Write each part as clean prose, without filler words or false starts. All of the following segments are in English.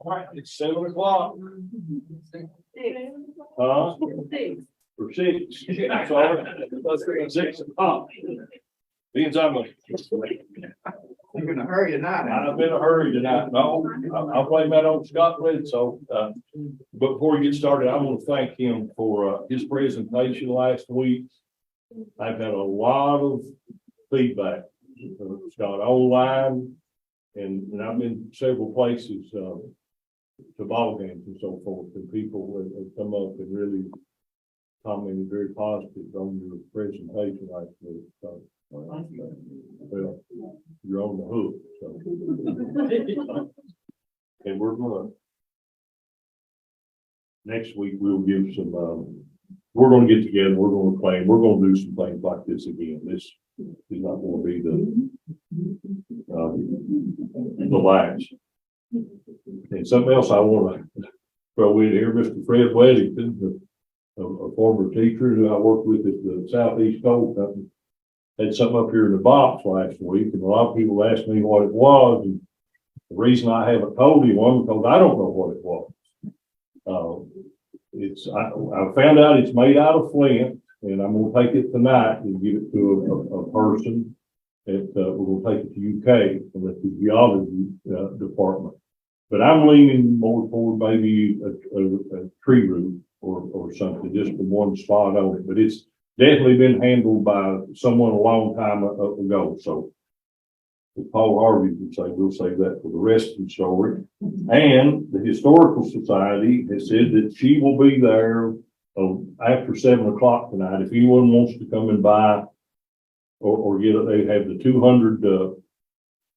All right, it's 7 o'clock. For 6. Sorry. 6 o'clock. Means You're in a hurry tonight. I'm in a hurry tonight. No, I'll blame that on Scott Red. So, but before we get started, I want to thank him for his presentation last week. I've had a lot of feedback, Scott, online, and I've been several places to ball games and so forth, and people have come up and really commented very positive on your presentation last week. So, well, you're on the hook. So, and we're gonna next week we'll give some. We're gonna get together. We're gonna play. We're gonna do some things like this again. This is not going to be the last. And something else I want to throw in here, Mr. Fred Weddington, a former teacher who I worked with at the Southeast Coal Company, had something up here in the box last week, and a lot of people asked me what it was. And the reason I haven't told anyone because I don't know what it was. I found out it's made out of flint, and I'm going to take it tonight and give it to a person. We're going to take it to UK and let the geology department. But I'm leaning more toward maybe a tree root or something, just from one spot on it. But it's definitely been handled by someone a long time ago. So, as Paul Harvey would say, we'll save that for the rest of the story. And the Historical Society has said that she will be there after 7 o'clock tonight. If anyone wants to come and buy or get it, they have the 200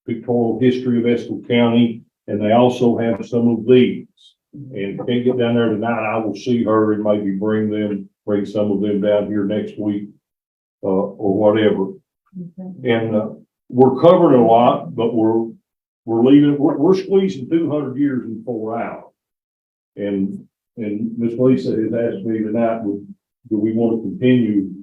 pictorial history of Estill County, and they also have some of these. And if you can't get down there tonight, I will see her and maybe bring some of them down here next week or whatever. Okay. And we're covering a lot, but we're squeezing 200 years in 4 hours. And Miss Lisa has asked me tonight, do we want to continue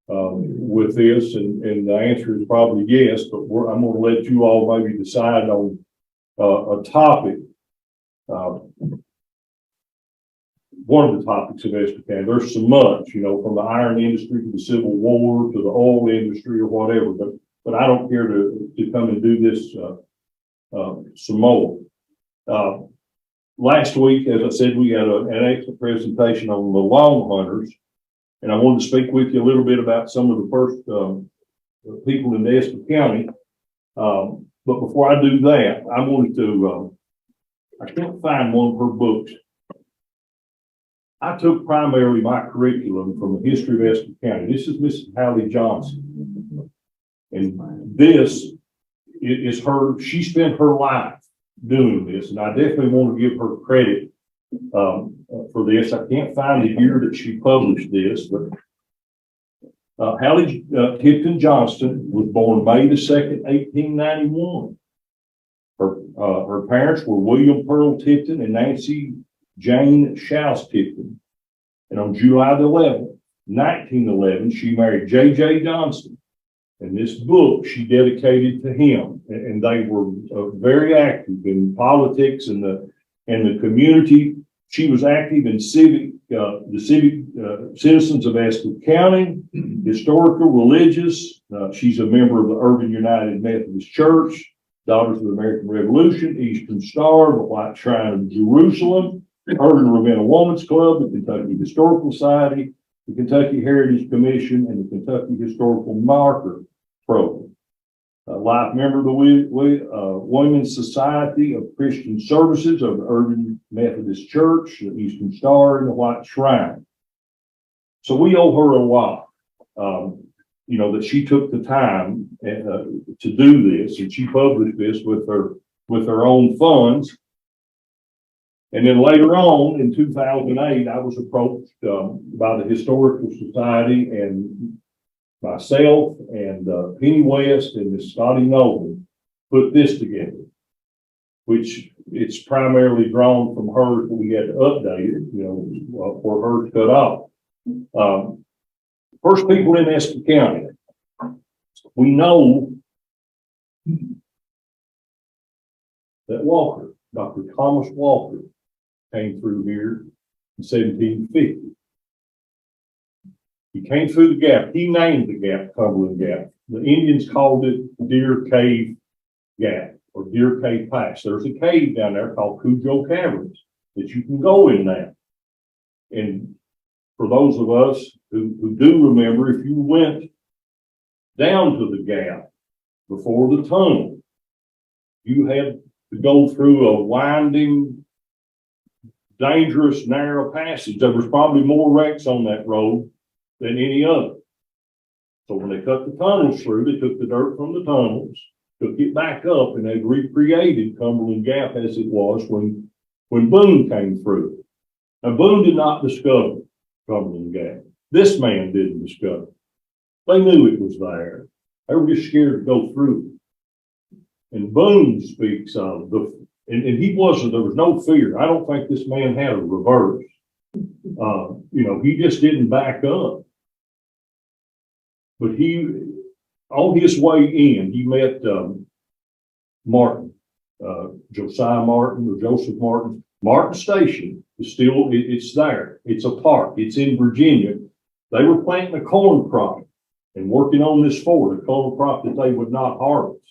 with this? And the answer is probably yes, but I'm going to let you all maybe decide on a topic. One of the topics of Estill County. There's so much, from the iron industry to the Civil War to the oil industry or whatever, but I don't care to come and do this some more. Last week, as I said, we had an excellent presentation on the long hunters, and I wanted to speak with you a little bit about some of the first people in Estill County. But before I do that, I wanted to, I can't find one of her books. I took primarily my curriculum from the history of Estill County. This is Mrs. Hallie Johnson. And this is her, she spent her life doing this. And I definitely want to give her credit for this. I can't find the year that she published this, but Hallie Tipton Johnston was born May the 2nd, 1891. Her parents were William Pearl Tipton and Nancy Jane Shouse Tipton. And on July the 11th, 1911, she married J.J. Johnston. And this book she dedicated to him. And they were very active in politics and the community. She was active in the civic citizens of Estill County, historical, religious. She's a member of the Urban United Methodist Church, Daughters of the American Revolution, Eastern Star, the White Shrine of Jerusalem, Urban Ravenna Women's Club, the Kentucky Historical Society, the Kentucky Heritage Commission, and the Kentucky Historical Marker Program. Life member of the Women's Society of Christian Services of the Urban Methodist Church, the Eastern Star, and the White Shrine. So we owe her a lot, that she took the time to do this, and she published this with her own funds. And then later on in 2008, I was approached by the Historical Society, and myself and Penny West and Miss Scotty Nolan put this together, which it's primarily drawn from hers, but we had to update it, for hers cut off. First people in Estill County. We know that Walker Dr. Thomas Walker came through here in 1750. He came through the gap. He named the gap Cumberland Gap. The Indians called it Deer Cave Gap or Deer Cave Pass. There's a cave down there called Cujo Caverns that you can go in now. And for those of us who do remember, if you went down to the gap before the tunnel, you had to go through a winding, dangerous, narrow passage. There was probably more wrecks on that road than any other. So when they cut the tunnels through, they took the dirt from the tunnels, took it back up, and they recreated Cumberland Gap as it was when Boone came through. Now, Boone did not discover Cumberland Gap. This man didn't discover it. They knew it was there. They were just scared to go through it. And Boone speaks of and he wasn't, there was no fear. I don't think this man had a reverse. He just didn't back up. But on his way in, he met Martin, Josiah Martin or Joseph Martin. Martin Station is still, it's there. It's a park. It's in Virginia. They were planting a corn crop and working on this fort, a corn crop that they would not harvest.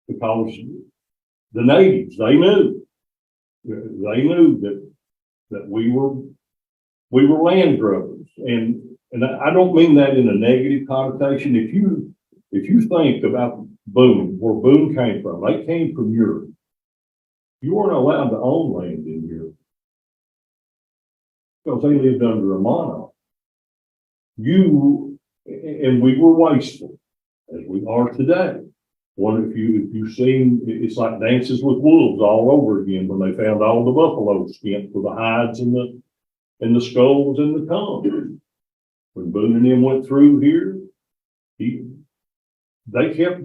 Because the natives, they knew that we were land grubbers. And I don't mean that in a negative connotation. If you think about Boone, where Boone came from, they came from Europe. You weren't allowed to own land in Europe because they lived under a monarch. And we were wasteful, as we are today. If you've seen, it's like Dances with Wolves all over again when they found all the buffalo skins for the hides and the skulls and the tongues. When Boone and them went through here, they kept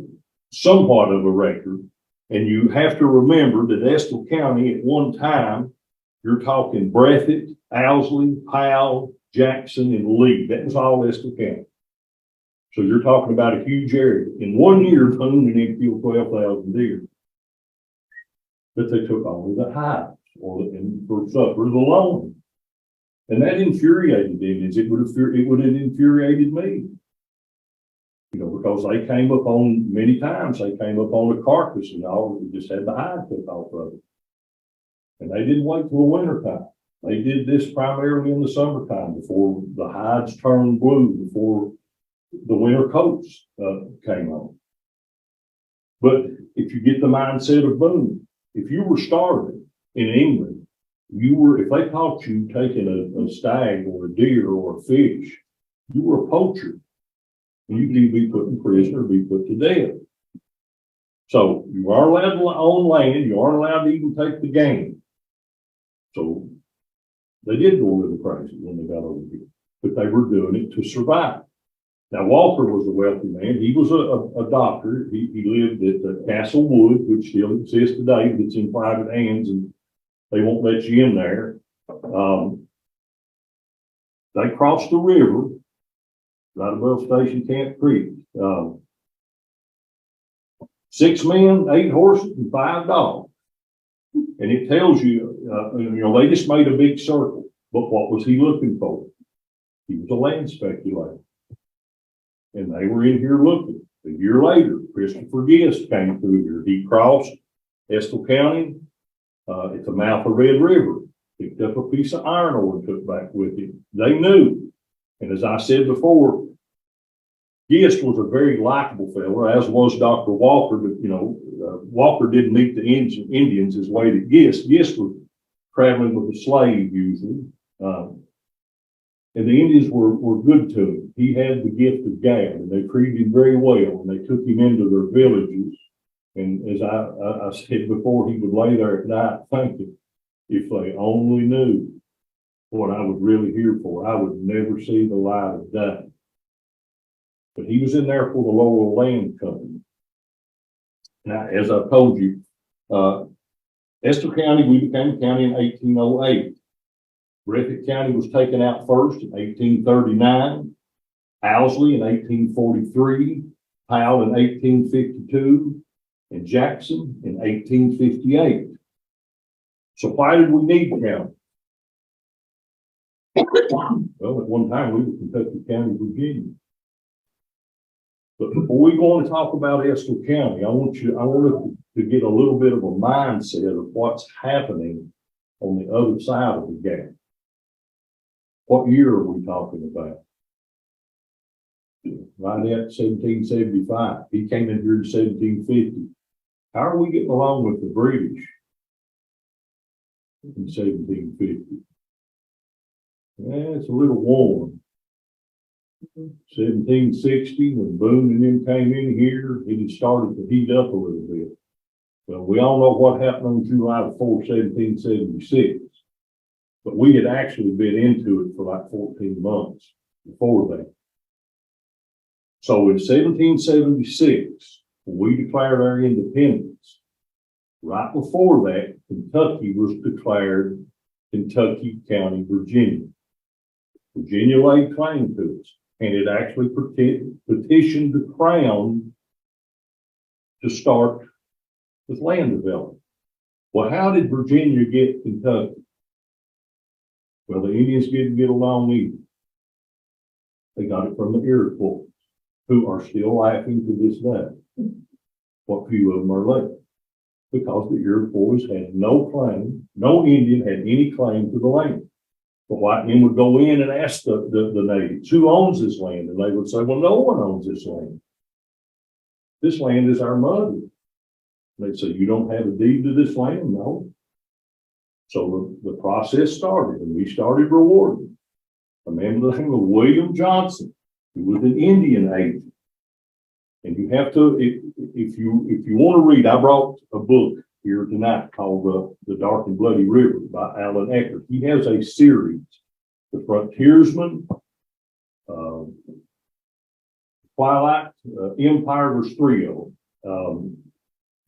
somewhat of a record. And you have to remember that Estill County at one time, you're talking Breathitt, Owsley, Powell, Jackson, and Lee. That was all Estill County. So you're talking about a huge area. In 1 year, Boone and them killed 12,000 deer. But they took only the hides and for supper alone. And that infuriated the Indians. It would have infuriated me. Because they came up on, many times, they came up on a carcass and all, we just had the hide took off of it. And they didn't wait till the winter time. They did this primarily in the summertime before the hides turned blue, before the winter coats came on. But if you get the mindset of Boone, if you were starving in England, if they caught you taking a stag or a deer or a fish, you were a poacher. And you could either be put in prison or be put to death. So you are allowed to own land. You aren't allowed to even take the game. So they did go a little crazy when they got over here, but they were doing it to survive. Now, Walker was a wealthy man. He was a doctor. He lived at Castle Wood, which still exists today, but it's in private hands and they won't let you in there. They crossed the river right above Station Camp Creek. 6 men, 8 horses, and 5 dogs. And it tells you, they just made a big circle. But what was he looking for? He was a land speculator. And they were in here looking. A year later, Christopher Gist came through here. He crossed Estill County at the mouth of Red River, picked up a piece of iron ore and took back with him. They knew. And as I said before, Gist was a very likable fellow, as was Dr. Walker. But, Walker didn't meet the Indians his way to Gist. Gist was traveling with a slave usually. And the Indians were good to him. He had the gift of gab, and they treated him very well, and they took him into their villages. And as I said before, he would lay there at night thinking, if they only knew what I was really here for, I would never see the light of day. But he was in there for the Laurel Land Company. Now, as I told you, Estill County, we became a county in 1808. Breathitt County was taken out first in 1839, Owsley in 1843, Powell in 1852, and Jackson in 1858. So why did we need county? Well, at one time we were Kentucky County, Virginia. But before we go on to talk about Estill County, I want us to get a little bit of a mindset of what's happening on the other side of the gap. What year are we talking about? Right at 1775. He came in here in 1750. How are we getting along with the British in 1750? Yeah, it's a little warm. 1760, when Boone and them came in here, it had started to heat up a little bit. Well, we all know what happened on July 4, 1776. But we had actually been into it for like 14 months before that. So in 1776, when we declared our independence, right before that, Kentucky was declared Kentucky County, Virginia. Virginia laid claim to us, and it actually petitioned the Crown to start with land development. Well, how did Virginia get Kentucky? Well, the Indians didn't get along either. They got it from the Iroquois, who are still laughing to this day. What few of them are left. Because the Iroquois had no claim, no Indian had any claim to the land. The white men would go in and ask the natives, who owns this land? And they would say, well, no one owns this land. This land is our mother. They'd say, you don't have a deed to this land? No. So the process started, and we started rewarding. A man by the name of William Johnson, who was an Indian agent. And you have to, if you want to read, I brought a book here tonight called The Dark and Bloody River by Alan Eckert. He has a series, The Frontiersman, Twilight, Empire, there's three of them.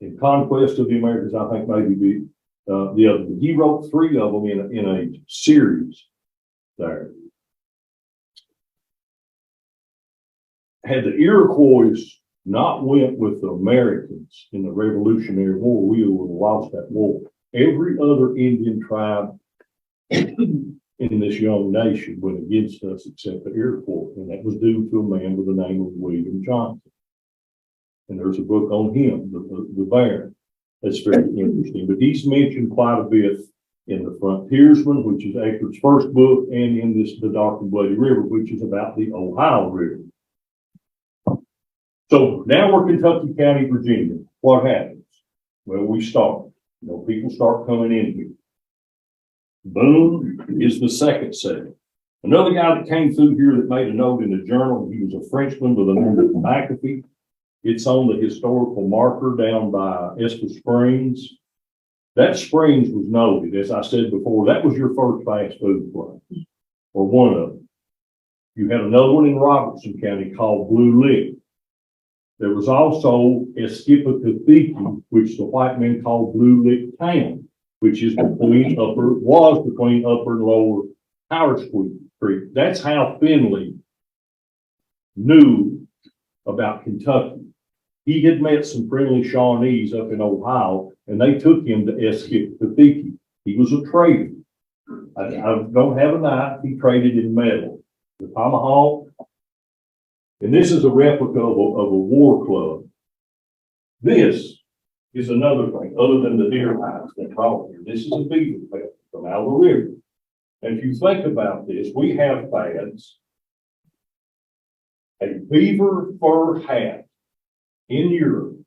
In Conquest of the Americas, I think maybe the other. He wrote three of them in a series there. Had the Iroquois not went with the Americans in the Revolutionary War, we would have lost that war. Every other Indian tribe in this young nation went against us except the Iroquois, and that was due to a man with the name of William Johnson. And there's a book on him, the Baron. That's very interesting. But he's mentioned quite a bit in The Frontiersman, which is Eckert's first book, and in this The Dark and Bloody River, which is about the Ohio River. So now we're Kentucky County, Virginia. What happens? Well, we start. People start coming in here. Boone is the second set. Another guy that came through here that made a note in the journal, he was a Frenchman with the name of McAfee. It's on the historical marker down by Estill Springs. That Springs was noted, as I said before, that was your first fast food place, or one of them. You had another one in Robertson County called Blue Lick. There was also Estill County, which the white men called Blue Lick Town, which is between upper and lower Howard Creek. That's how Finley knew about Kentucky. He had met some friendly Shawnees up in Ohio, and they took him to Estill County. He was a trader. I don't have a knife. He traded in metal. The tomahawk. And this is a replica of a war club. This is another thing, other than the deer hides that brought here. This is a beaver pelt from out of the river. And if you think about this, we have fads. A beaver fur hat in Europe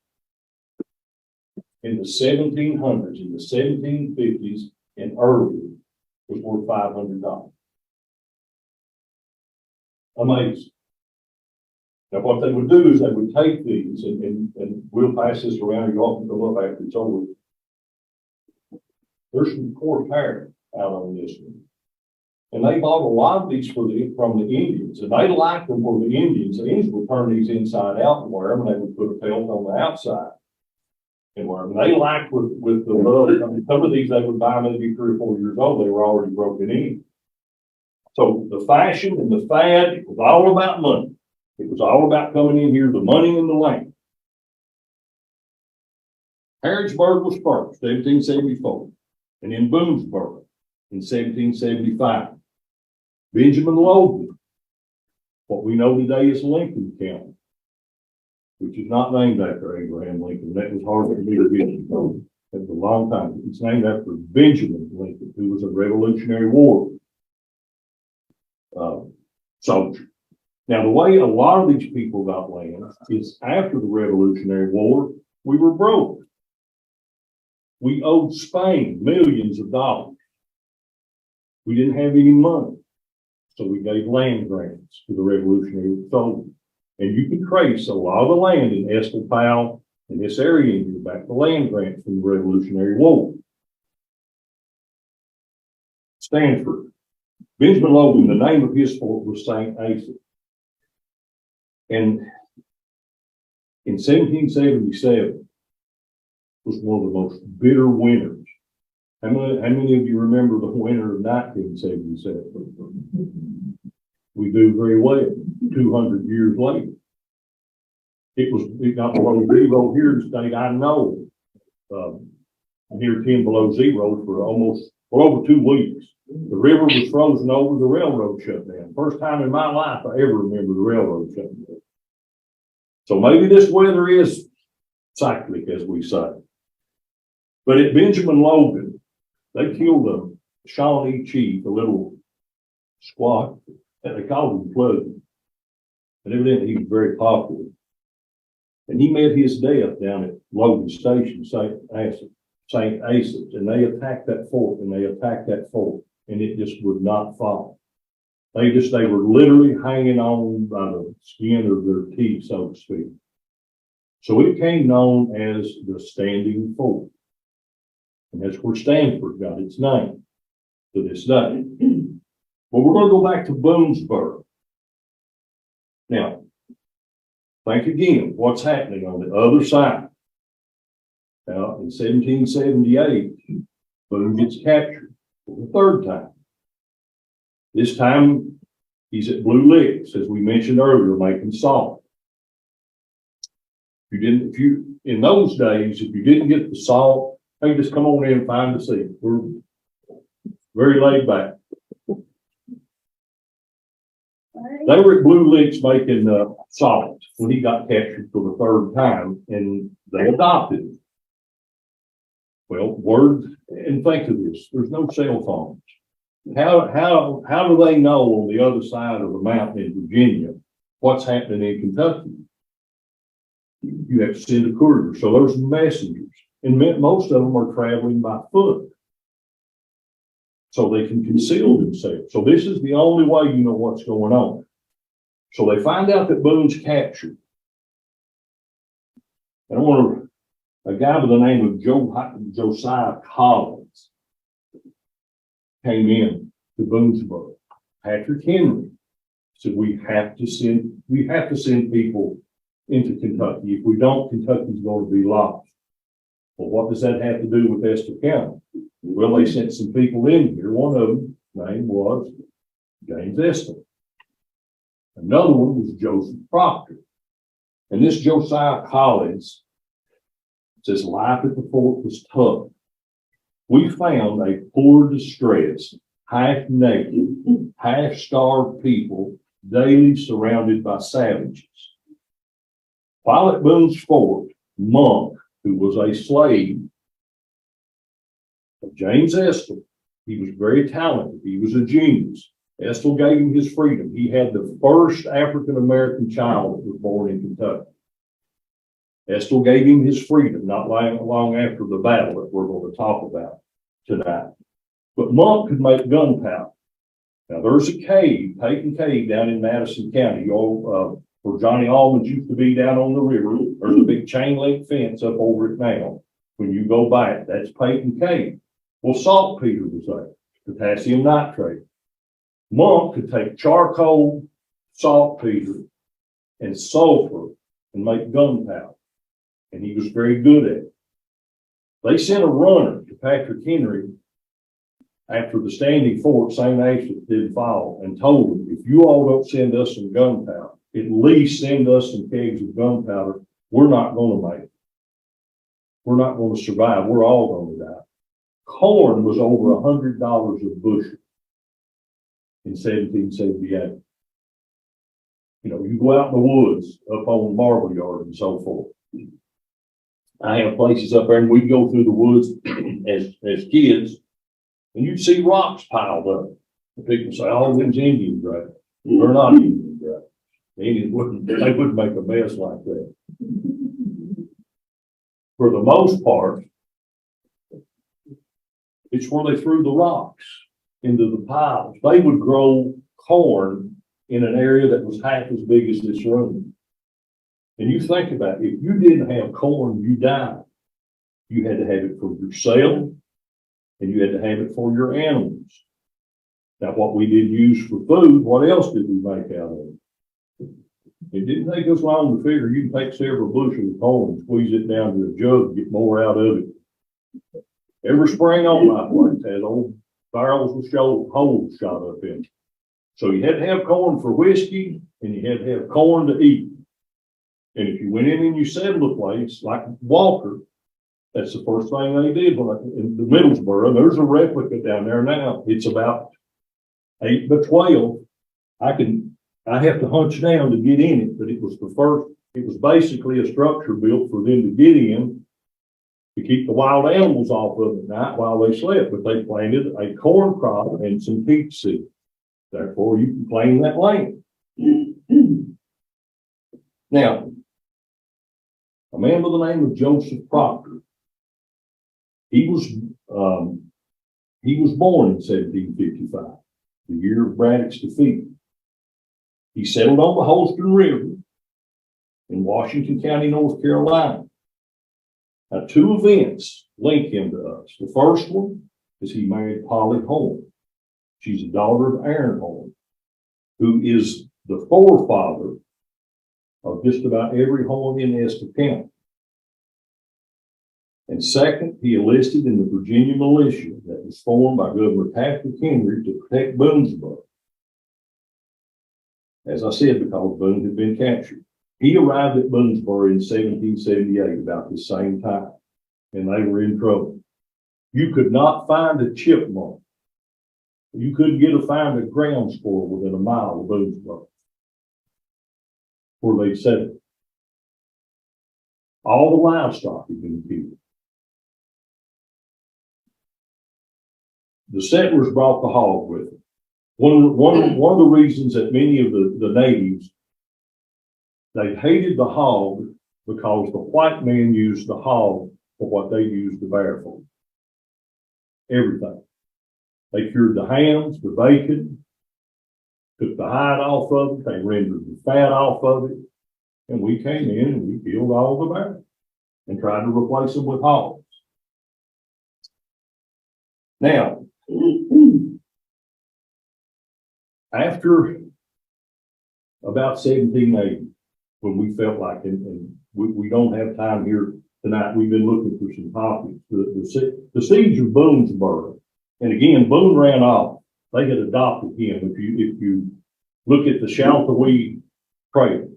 in the 1700s, in the 1750s, and earlier was worth $500. Amazing. Now, what they would do is they would take these, and we'll pass this around. You all can go up after it's over. There's some coarse hair out on this one. And they bought a lot of these from the Indians, and they liked them for the Indians. The Indians would turn these inside out and wear them, and they would put a pelt on the outside and wear them. They liked with the love. I mean, some of these they would buy maybe 3 or 4 years old. They were already broken in. So the fashion and the fad, it was all about money. It was all about coming in here, the money and the land. Harrodsburg was first, 1774. and in Boonesboro in 1775. Benjamin Logan, what we know today as Lincoln County, which is not named after Abraham Lincoln. That was hard for me to get to. That was a long time. It's named after Benjamin Lincoln, who was a Revolutionary War soldier. Now, the way a lot of these people got land is after the Revolutionary War, we were broke. We owed Spain millions of dollars. We didn't have any money. So we gave land grants to the Revolutionary soldiers. And you can trace a lot of the land in Estill County and this area in here back to land grants from the Revolutionary War. Stanford. Benjamin Logan, the name of his fort was St. Asaph. And in 1777 was one of the most bitter winters. How many of you remember the winter of 1977? We do very well, 200 years later. It got below zero here in the state, I know, near 10 below zero for over 2 weeks. The river was frozen over, the railroad shut down. First time in my life I ever remember the railroad shutting down. So maybe this weather is cyclic, as we say. But at Benjamin Logan, they killed a Shawnee chief, a little squat, and they called him Pleasant. And evidently he was very popular. And he met his death down at Logan Station, St. Asaph, and they attacked that fort, and and it just would not fall. They were literally hanging on by the skin of their teeth, so to speak. So it became known as the Standing Fort. And that's where Stanford got its name to this day. But we're going to go back to Boonesboro. Now, think again, what's happening on the other side? Now, in 1778, Boone gets captured for the third time. This time, he's at Blue Licks, as we mentioned earlier, making salt. In those days, if you didn't get the salt, hey, just come on in and find a seat. We're very laid back. They were at Blue Licks making salt when he got captured for the third time, and they adopted him. Well, and think of this, there's no cell phones. How do they know on the other side of the mountain in Virginia what's happening in Kentucky? You have to send a courier. So there's messengers, and most of them are traveling by foot, so they can conceal themselves. So this is the only way you know what's going on. So they find out that Boone's captured. And a guy by the name of Josiah Collins came in to Boonesboro. Patrick Henry said, we have to send people into Kentucky. If we don't, Kentucky's going to be lost. Well, what does that have to do with Estill County? Well, they sent some people in here. One of them, name was James Estill. Another one was Joseph Proctor. And this Josiah Collins says life at the fort was tough. We found a poor, distressed, half-naked, half-starved people daily surrounded by savages. While at Boone's fort, Monk, who was a slave of James Estill, he was very talented. He was a genius. Estill gave him his freedom. He had the first African-American child that was born in Kentucky. Estill gave him his freedom not long after the battle that we're going to talk about tonight. But Monk could make gunpowder. Now, there's a cave, Peyton Cave, down in Madison County, where Johnny Almonds used to be down on the river. There's a big chain link fence up over it now. When you go by it, that's Peyton Cave. Well, saltpeter was there, potassium nitrate. Monk could take charcoal, saltpeter, and sulfur and make gunpowder. And he was very good at it. They sent a runner to Patrick Henry after the Standing Fort, St. Asaph, did fall, and told him, if you all don't send us some gunpowder, at least send us some kegs of gunpowder, we're not going to make it. We're not going to survive. We're all going to die. Corn was over $100 a bushel in 1778. You know, you go out in the woods up on the marble yard and so forth. I have places up there and we'd go through the woods as kids and you'd see rocks piled up. And people say, oh, them's Indian graves. They're not Indian graves. The Indians they wouldn't make a mess like that. For the most part, it's where they threw the rocks into the piles. They would grow corn in an area that was half as big as this room. And you think about it, if you didn't have corn, you died. You had to have it for yourself, and you had to have it for your animals. Now, what we did use for food, what else did we make out of it? It didn't take us long to figure you can take several bushels of corn and squeeze it down to a jug and get more out of it. Every spring on my place had old barrels with holes shot up in it. So you had to have corn for whiskey, and you had to have corn to eat. And if you went in and you settled a place like Walker, that's the first thing they did in the Middlesboro. There's a replica down there now. It's about 8 by 12. I have to hunch down to get in it, but it was basically a structure built for them to get in to keep the wild animals off of it at night while they slept. But they planted a corn crop and some peach seed. Therefore, you can claim that land. Now, a man by the name of Joseph Proctor, he was born in 1755, the year of Braddock's defeat. He settled on the Holston River in Washington County, North Carolina. Now, 2 events link him to us. The first one is he married Polly Horn. She's a daughter of Aaron Horn, who is the forefather of just about every Horn in Estill County. And second, he enlisted in the Virginia militia that was formed by Governor Patrick Henry to protect Boonesboro. As I said, because Boone had been captured. He arrived at Boonesboro in 1778, about the same time, and they were in trouble. You could not find a chipmunk. You couldn't find a ground squirrel within a mile of Boonesboro, where they settled. All the livestock had been killed. The settlers brought the hog with them. One of the reasons that many of the natives, they hated the hog because the white man used the hog for what they used the bear for. Everything. They cured the hams, the bacon, took the hide off of it, they rendered the fat off of it, and we came in and we killed all the bears and tried to replace them with hogs. Now, after about 1780, when we felt like, and we don't have time here tonight, we've been looking for some topics. The siege of Boonesboro, and again, Boone ran off. They had adopted him. If you look at the Shaltawee Trail,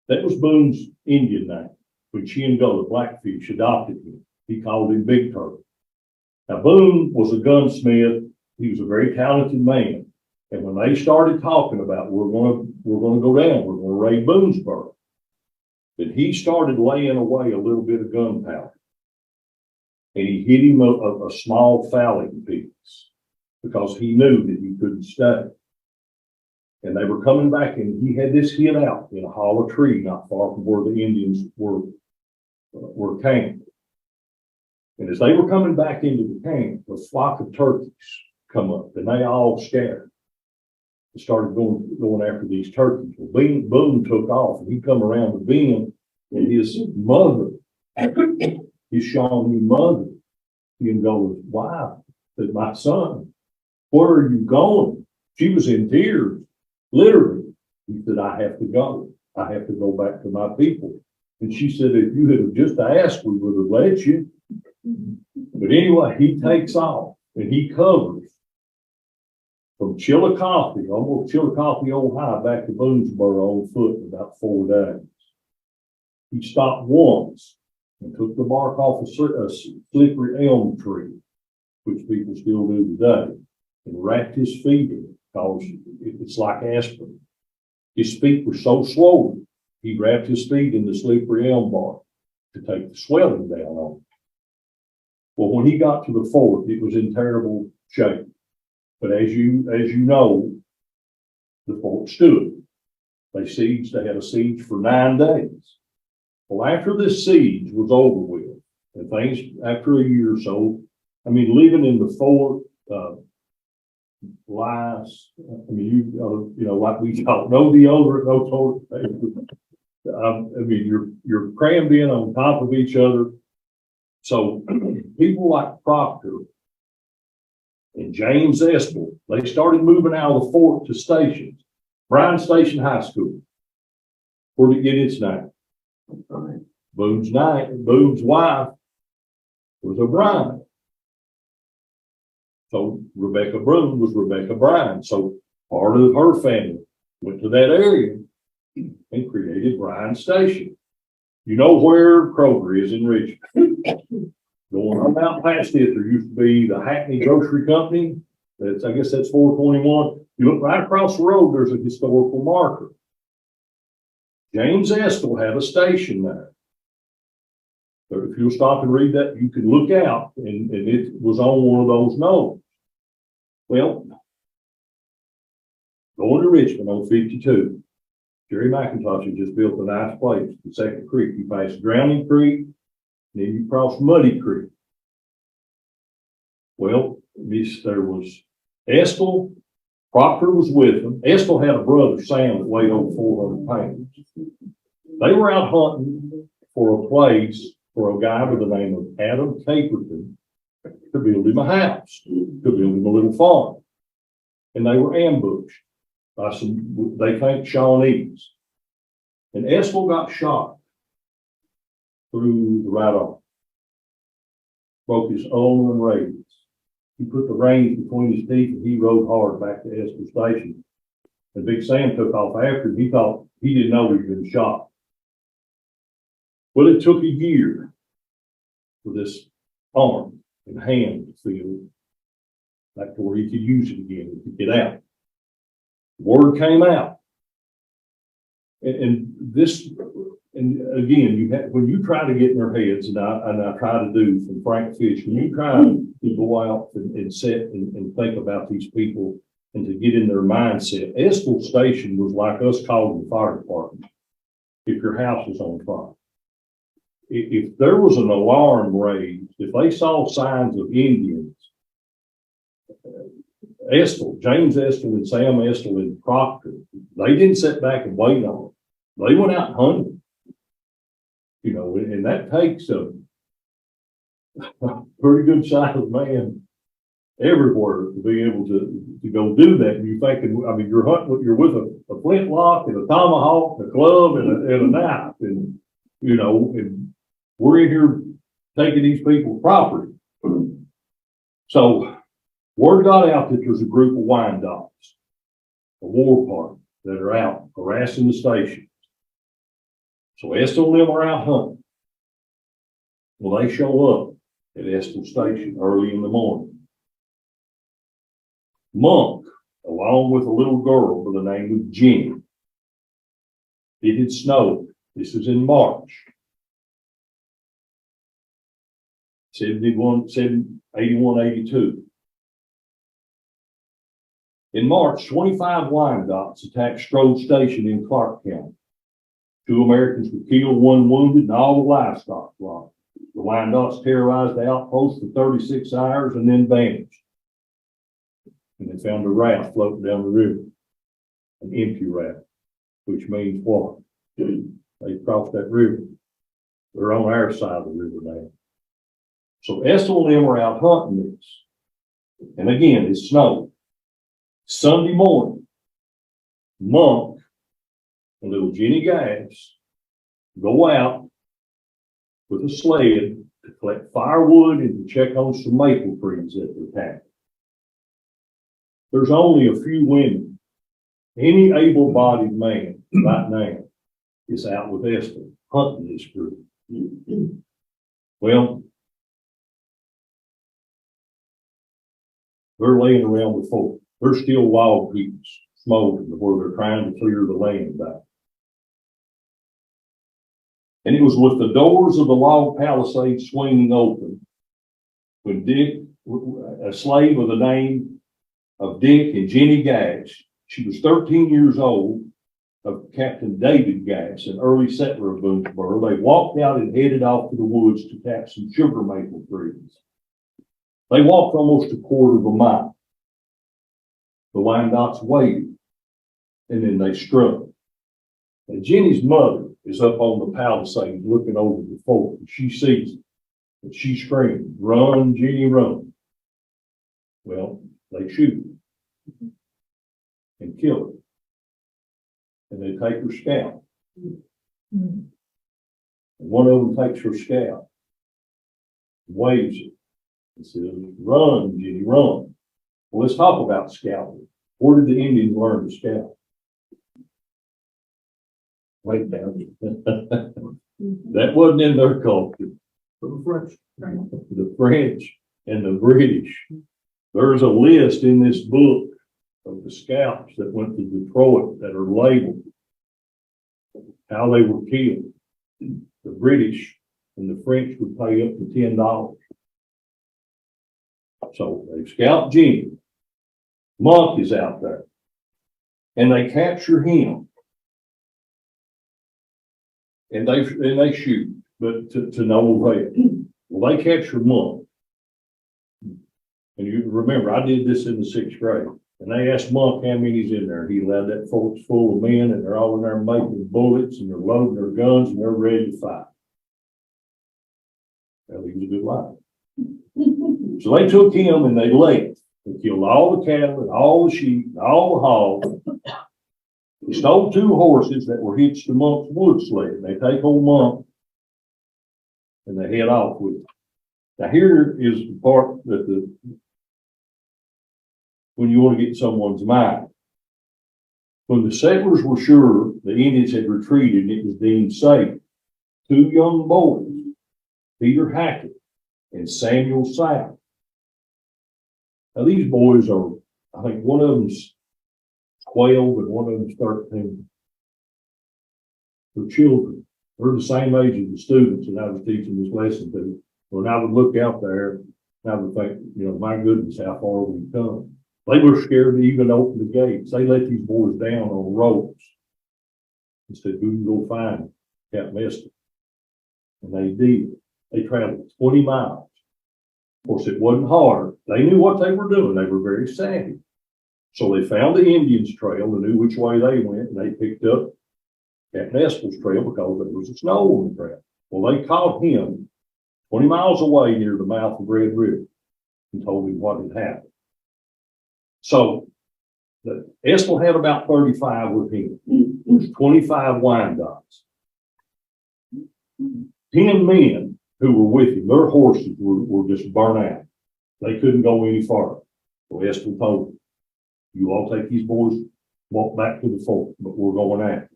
that was Boone's Indian name. When Shenandoah Blackfish adopted him, he called him Big Turtle. Now, Boone was a gunsmith. He was a very talented man. And when they started talking about, we're going to go down, we're going to raid Boonesboro, then he started laying away a little bit of gunpowder. And he hit him a small fowling piece because he knew that he couldn't stay. And they were coming back, and he had this hid out in a hollow tree not far from where the Indians were camped. And as they were coming back into the camp, a flock of turkeys come up, and they all scattered and started going after these turkeys. Well, Boone took off, and he come around the bend, and his mother, his Shawnee mother, he goes, "Why?" Said, "My son, where are you going?" She was in tears, literally. He said, "I have to go. I have to go back to my people." And she said, "If you had just asked, we would have let you." But anyway, he takes off, and he covers from Chillicothe, almost Chillicothe, Ohio, back to Boonesboro on foot in about 4 days. He stopped once and took the bark off a slippery elm tree, which people still do today, and wrapped his feet in it, because it's like aspirin. His feet were so swollen, he wrapped his feet in the slippery elm bark to take the swelling down on it. Well, when he got to the fort, it was in terrible shape. But as you know, the fort stood. They had a siege for 9 days. Well, after this siege was over with, and things, after a year or so, I mean, living in the fort, lies, I mean, you know, like we talk, no deodorant, no toilet paper. I mean, you're crammed in on top of each other. So people like Proctor and James Estill, they started moving out of the fort to stations. Bryan Station High School, where did it get its name? Right. Boone's wife was O'Brien. So Rebecca Boone was Rebecca Bryan. So part of her family went to that area and created Bryan Station. You know where Kroger is in Richmond. Going on out past it, there used to be the Hackney Grocery Company. I guess that's 421. You look right across the road, there's a historical marker. James Estill had a station there. So if you'll stop and read that, you can look out, and it was on one of those nodes. Well, going to Richmond on 52, Jerry McIntosh had just built a nice place, the Second Creek. You pass Drowning Creek, and then you cross Muddy Creek. Well, there was Estill, Proctor was with them. Estill had a brother, Sam, that weighed over 400 pounds. They were out hunting for a place for a guy by the name of Adam Caperton to build him a house, to build him a little farm. And they were ambushed by some, they think, Shawnees. And Estill got shot through the right arm, broke his ulnar radius. He put the reins between his teeth and he rode hard back to Estill Station. And Big Sam took off after him. He thought, he didn't know he'd been shot. Well, it took a year for this arm and hand to feel back to where he could use it again to get out. Word came out. And again, when you try to get in their heads, and I try to do from Frank Fish, when you try to go out and sit and think about these people and to get in their mindset, Estill Station was like us calling the fire department if your house was on fire. If there was an alarm raised, if they saw signs of Indians, James Estill and Sam Estill and Proctor, they didn't sit back and wait on it. They went out hunting. You know, and that takes a pretty good sized man everywhere to be able to go do that. And you're thinking, I mean, you're hunting, you're with a flintlock and a tomahawk, a club and a knife, and you know, and we're in here taking these people's property. So word got out that there's a group of Wyandottes, a war party, that are out harassing the station. So Estill and them are out hunting. Well, they show up at Estill Station early in the morning. Monk, along with a little girl by the name of Jenny. It had snowed. This is in March. 81, 82. In March, 25 Wyandottes attacked Strode Station in Clark County. 2 Americans were killed, 1 wounded, and all the livestock lost. The Wyandottes terrorized the outpost for 36 hours and then vanished. And they found a raft floating down the river, an empty raft, which means what? They crossed that river. They're on our side of the river now. So Estill and them were out hunting this. And again, it snowed. Sunday morning, Monk and little Jenny Gass go out with a sled to collect firewood and to check on some maple trees that they're tapping. There's only a few women. Any able-bodied man right now is out with Estill hunting this group. Well, they're laying around the fort. There's still log heaps smoldering where they're trying to clear the land back. And it was with the doors of the log palisade swinging open when Dick, a slave of the name of Dick and Jenny Gash, she was 13 years old, of Captain David Gash, an early settler of Boonesboro. They walked out and headed off to the woods to tap some sugar maple trees. They walked almost a quarter of a mile. The Wyandottes waited, and then they struck. And Jenny's mother is up on the palisade looking over the fort, and she sees it. And she screams, "Run, Jenny, run." Well, they shoot her and kill her. And they take her scalp. And one of them takes her scalp, waves it, and says, "Run, Jenny, run." Well, let's talk about scalping. Where did the Indians learn to scalp? Right down. That wasn't in their culture. The French and the British. There's a list in this book of the scalps that went to Detroit that are labeled, how they were killed. The British and the French would pay up to $10. So they scalped Jenny. Monk is out there. And they capture him. And they shoot, but to no avail. Well, they capture Monk. And you remember, I did this in the 6th grade. And they asked Monk how many's in there. He allowed that fort's full of men, and they're all in there making bullets, and they're loading their guns, and they're ready to fight. Well, he was a good liar. So they took him and they left. They killed all the cattle and all the sheep and all the hogs. They stole 2 horses that were hitched to Monk's wood sled. They take old Monk and they head off with him. Now here is the part that when you want to get someone's mind. When the settlers were sure the Indians had retreated and it was deemed safe, 2 young boys, Peter Hackett and Samuel South. Now these boys are, I think one of them's 12 and one of them's 13. They're children. They're the same age as the students that I was teaching this lesson to. When I would look out there, I would think, my goodness, how far we've come. They were scared to even open the gates. They let these boys down on ropes and said, "Who can go find Captain Estill?" And they did. They traveled 20 miles. Of course, it wasn't hard. They knew what they were doing. They were very savvy. So they found the Indians' trail. They knew which way they went, and they picked up Captain Estill's trail because there was snow on the trail. Well, they caught him 20 miles away near the mouth of Red River and told him what had happened. So Estill had about 35 with him. There's 25 Wyandottes. 10 men who were with him, their horses were just burnt out. They couldn't go any farther. So Estill told them, "You all take these boys, walk back to the fort, but we're going after."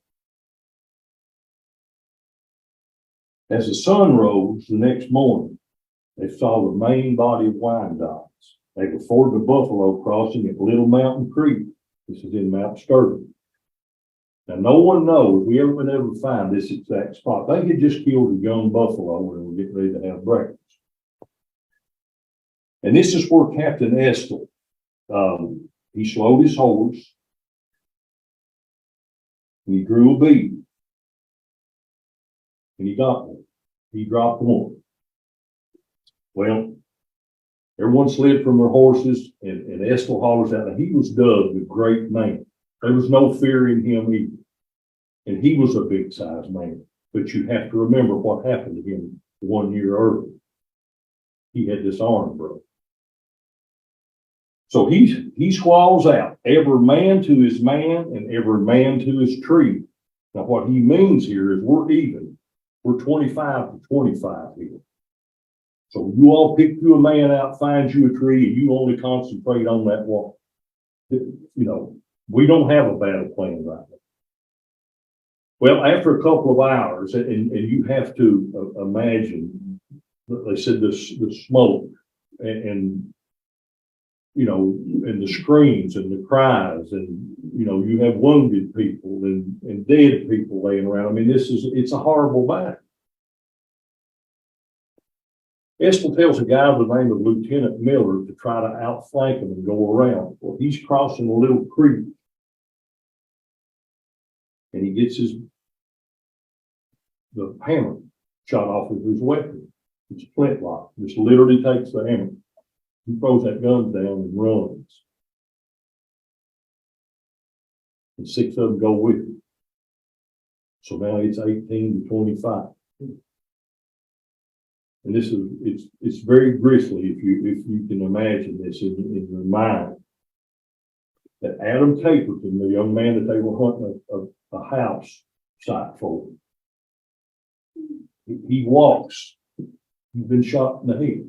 As the sun rose the next morning, they saw the main body of Wyandottes. They were fording the Buffalo crossing at Little Mountain Creek. This is in Mount Sterling. Now, no one knows, we would never find this exact spot. They had just killed a young buffalo and were getting ready to have breakfast. And this is where Captain Estill, he slowed his horse and he drew a bead. And he got one. He dropped one. Well, everyone slid from their horses, and Estill hollers out, and he was dubbed the great man. There was no fear in him either. And he was a big sized man. But you have to remember what happened to him 1 year earlier. He had this arm broke. So he squalls out, "Every man to his man and every man to his tree." Now what he means here is we're even. We're 25 to 25 here. So you all pick you a man out, find you a tree, and you only concentrate on that one. We don't have a battle plan right now. Well, after a couple of hours, and you have to imagine they said the smoke and you know, and the screams and the cries, and you know, you have wounded people and dead people laying around. I mean, it's a horrible battle. Estill tells a guy by the name of Lieutenant Miller to try to outflank him and go around. Well, he's crossing a little creek, and he gets the hammer shot off with his weapon. It's a flintlock. Just literally takes the hammer. He throws that gun down and runs. And 6 of them go with him. So now it's 18 to 25. And this is, it's very grisly if you can imagine this in your mind. That Adam Caperton, the young man that they were hunting a house site for, he walks, he's been shot in the head.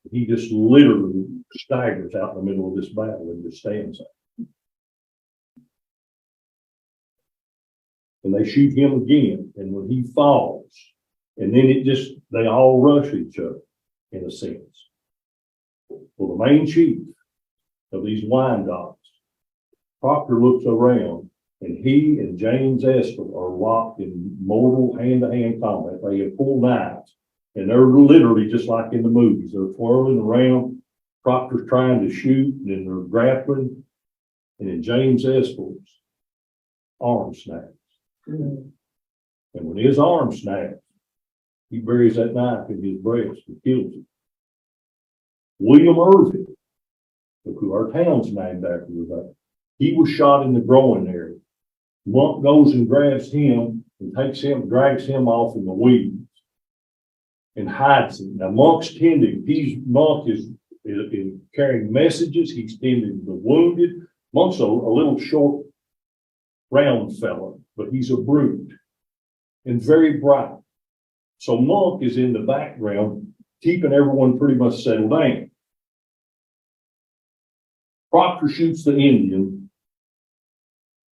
He just literally staggers out in the middle of this battle and just stands there. And they shoot him again. And when he falls, and then they all rush each other in a sense. Well, the main chief of these Wyandottes, Proctor looks around, and he and James Estill are locked in mortal hand-to-hand combat. They have full knives. And they're literally just like in the movies. They're twirling around. Proctor's trying to shoot, and then they're grappling. And then James Estill's arm snaps. And when his arm snaps, he buries that knife in his breast and kills him. William Irving, who our town's named after that, he was shot in the groin area. Monk goes and grabs him and drags him off in the weeds and hides him. Now Monk's tending, Monk is carrying messages, he's tending the wounded. Monk's a little short, round fellow, but he's a brute and very bright. So Monk is in the background, keeping everyone pretty much settled down. Proctor shoots the Indian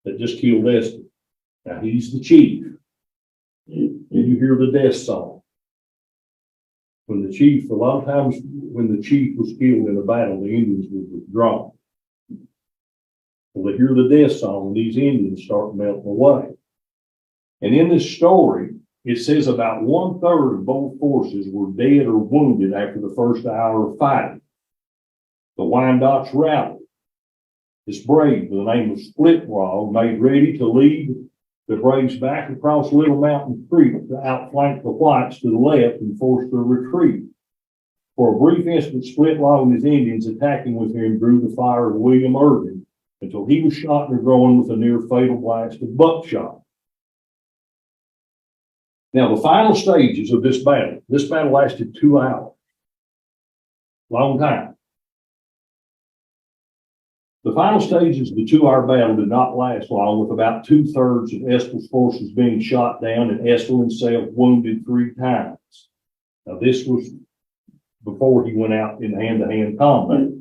that just killed Estill. Now he's the chief. And you hear the death song. A lot of times when the chief was killed in a battle, the Indians would withdraw. Well, they hear the death song, and these Indians start melting away. And in this story, it says about 1/3 of both forces were dead or wounded after the first hour of fighting. The Wyandottes rallied. This brave, by the name of Splitwog, made ready to lead the braves back across Little Mountain Creek to outflank the whites to the left and force their retreat. For a brief instant, Splitwog and his Indians attacking with him drew the fire of William Irving until he was shot in the groin with a near fatal blast of buckshot. Now, the final stages of this battle lasted 2 hours. Long time. The final stages of the 2-hour battle did not last long, with about 2/3 of Estill's forces being shot down and Estill himself wounded 3 times. Now, this was before he went out in hand-to-hand combat.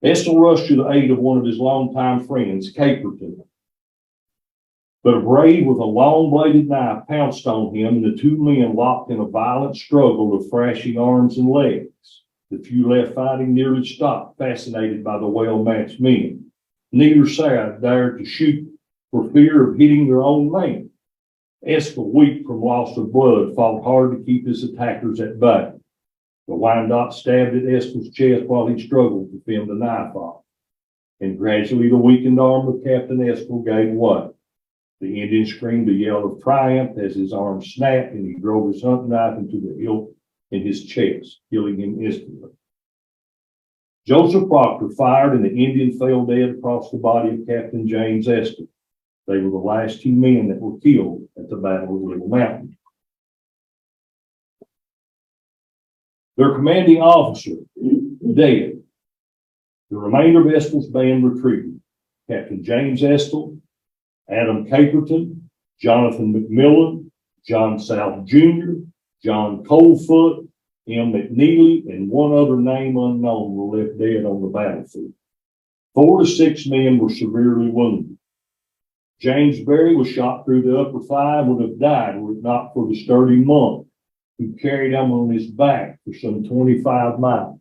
Estill rushed to the aid of one of his longtime friends, Caperton. But a brave with a long-bladed knife pounced on him, and the 2 men locked in a violent struggle of thrashing arms and legs. The few left fighting nearly stopped, fascinated by the well-matched men. Neither side dared to shoot for fear of hitting their own man. Estill, weak from loss of blood, fought hard to keep his attackers at bay. The Wyandotte stabbed at Estill's chest while he struggled to fend the knife off. And gradually the weakened arm of Captain Estill gave way. The Indian screamed a yell of triumph as his arm snapped and he drove his hunting knife into the hilt in his chest, killing him instantly. Joseph Proctor fired and the Indian fell dead across the body of Captain James Estill. They were the last 2 men that were killed at the Battle of Little Mountain. Their commanding officer, dead. The remainder of Estill's band retreated. Captain James Estill, Adam Caperton, Jonathan McMillan, John South Jr., John Coldfoot, M. McNeely, and one other name unknown were left dead on the battlefield. 4 to 6 men were severely wounded. James Berry was shot through the upper thigh and would have died were it not for the sturdy Monk, who carried him on his back for some 25 miles.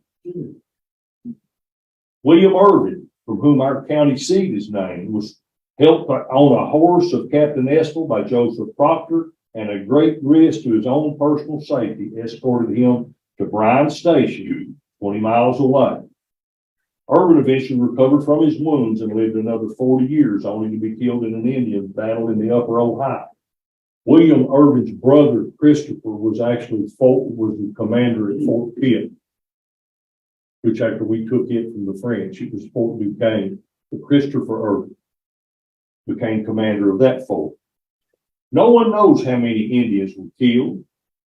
William Irvin, from whom our county seat is named, was helped on a horse of Captain Estill by Joseph Proctor, and at great risk to his own personal safety, escorted him to Bryan Station, 20 miles away. Irvin eventually recovered from his wounds and lived another 40 years, only to be killed in an Indian battle in the Upper Ohio. William Irvin's brother, Christopher, was the commander at Fort Pitt, which after we took it from the French, it was Fort Duquesne. But Christopher Irvin became commander of that fort. No one knows how many Indians were killed.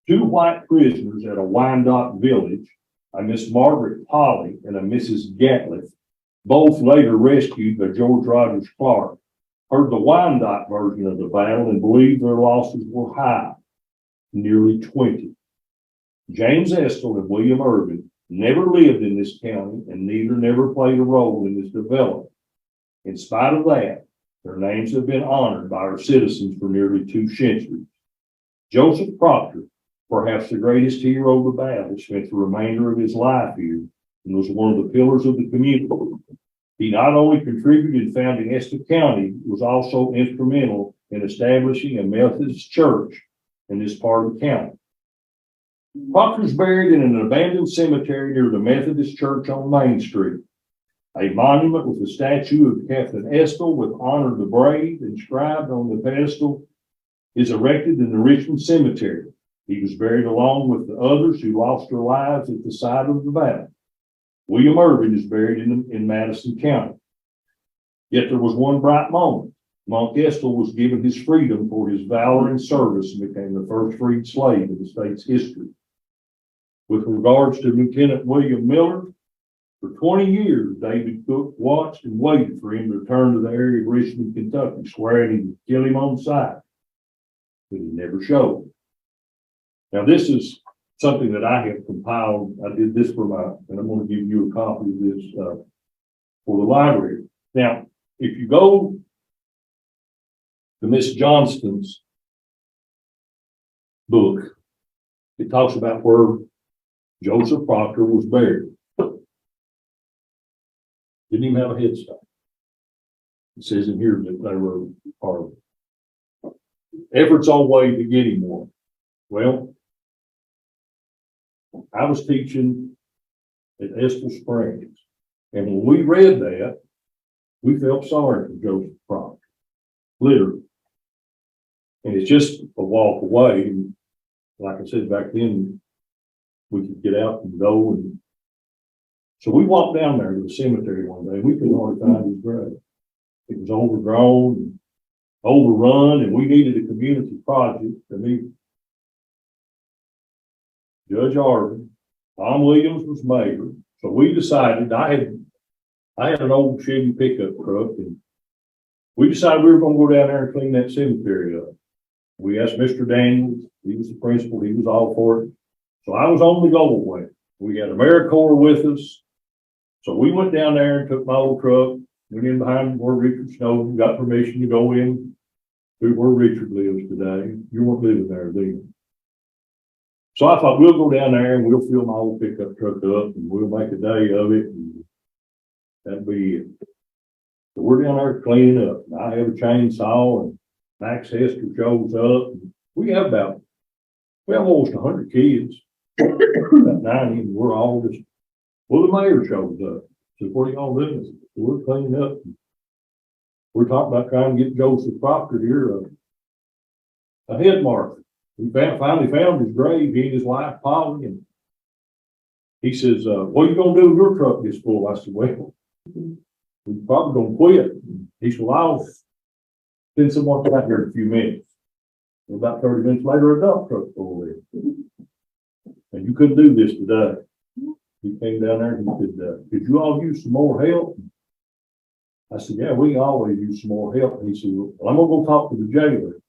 2 white prisoners at a Wyandotte village, a Miss Margaret Polly and a Mrs. Gatliff, both later rescued by George Rogers Clark, heard the Wyandotte version of the battle and believed their losses were high, nearly 20. James Estill and William Irvin never lived in this county, and neither never played a role in its development. In spite of that, their names have been honored by our citizens for nearly 2 centuries. Joseph Proctor, perhaps the greatest hero of the battle, spent the remainder of his life here and was one of the pillars of the community. He not only contributed in founding Estill County, was also instrumental in establishing a Methodist church in this part of the county. Proctor is buried in an abandoned cemetery near the Methodist Church on Main Street. A monument with a statue of Captain Estill with "Honor the Brave" inscribed on the pedestal is erected in the Richmond Cemetery. He was buried along with the others who lost their lives at the site of the battle. William Irvin is buried in Madison County. Yet there was one bright moment. Monk Estill was given his freedom for his valor and service and became the first freed slave in the state's history. With regards to Lieutenant William Miller, for 20 years, David Cook watched and waited for him to return to the area of Richmond, Kentucky, swearing he would kill him on sight, but he never showed. Now, this is something that I have compiled. I did this and I'm going to give you a copy of this for the library. Now, if you go to Miss Johnston's book, it talks about where Joseph Proctor was buried. Didn't even have a headstone. It says in here that they were part of it. Efforts on way to get him one. Well, I was teaching at Estill Springs, and when we read that, we felt sorry for Joseph Proctor, literally. And it's just a walk away. And like I said, back then, we could get out and go. And so we walked down there to the cemetery one day, and we couldn't hardly find his grave. It was overgrown and overrun, and we needed a community project to meet Judge Arvin. Tom Williams was mayor. So we decided, I had an old Chevy pickup truck, and we decided we were going to go down there and clean that cemetery up. We asked Mr. Daniels, he was the principal, he was all for it. So I was on the go away. We had AmeriCorps with us. So we went down there and took my old truck, went in behind where Richard Snowden, got permission to go in to where Richard lives today. You weren't living there then. So I thought, we'll go down there and we'll fill my old pickup truck up and we'll make a day of it. And that'd be it. So we're down there cleaning up. And I have a chainsaw, and Max Hester shows up. And we have almost 100 kids, about 90, and we're all just, well, the mayor shows up. Says, "What are y'all doing?" So we're cleaning up. We're talking about trying to get Joseph Proctor here a head marker. We finally found his grave, he and his wife, Polly, and he says, "What are you going to do if your truck gets full?" I said, "Well, we're probably going to quit." He said, "Well, I'll send someone out here in a few minutes." And about 30 minutes later, a dump truck pulled in. And you couldn't do this today. He came down there and he said, "Could you all use some more help?" I said, "Yeah, we always use some more help." And he said, "Well, I'm going to go talk to the jailer."